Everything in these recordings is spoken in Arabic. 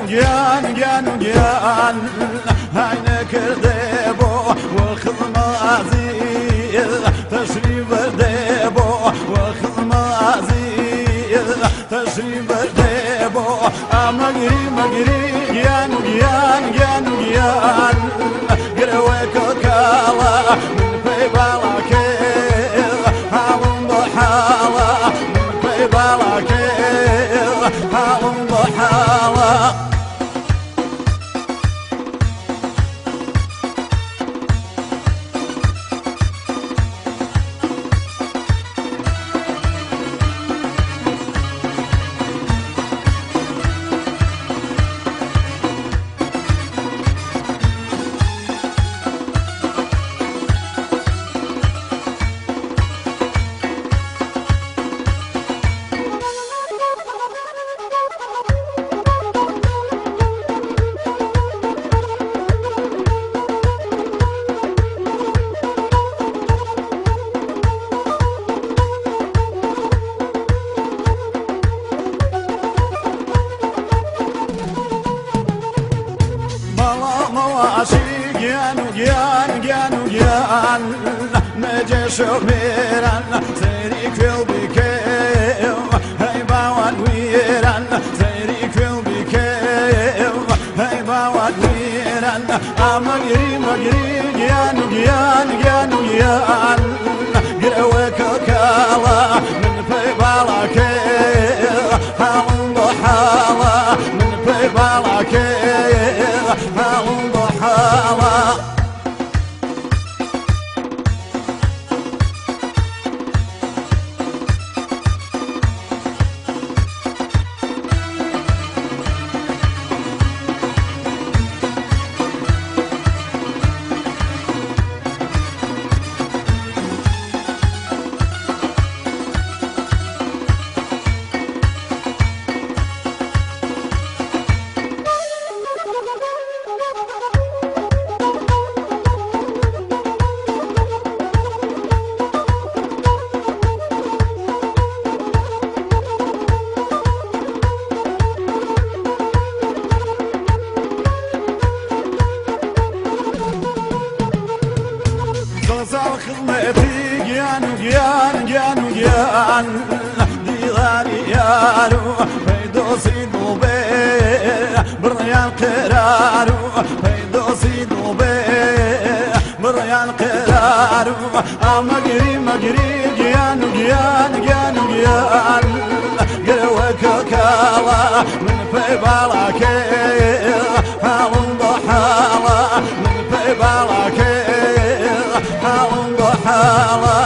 گیان هاینه کرده بو والخدمازی تشریف برده بو والخدمازی تشریف برده بو مگری گیان گروه کالا من پی بالا که حالم بحالا من پی بالا که حالم بحالا گیان نجا شوبیران سری کل بیکیو هی باوان ویران سری کل بیکیو هی باوان ویران مگری گیان گروه کالا من پی بالا که حالم بحالا من پی بالا که حالم بحالا خدمتي جيان ديغاري يارو فيدوسي دوبي بريان قرارو فيدوسي دوبي بريان قرارو مجري جيان قروك كالا من في بالاكي حالم بحالا من في بالاكي حالم بحالا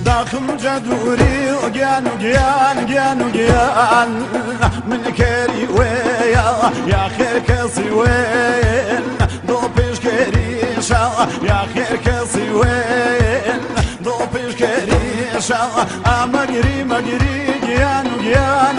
داخم جدوري وجان من كري ويا يا خير كسي وين دو بيش كريشا يا خير كسي وين دو بيش كريشا مجري جيان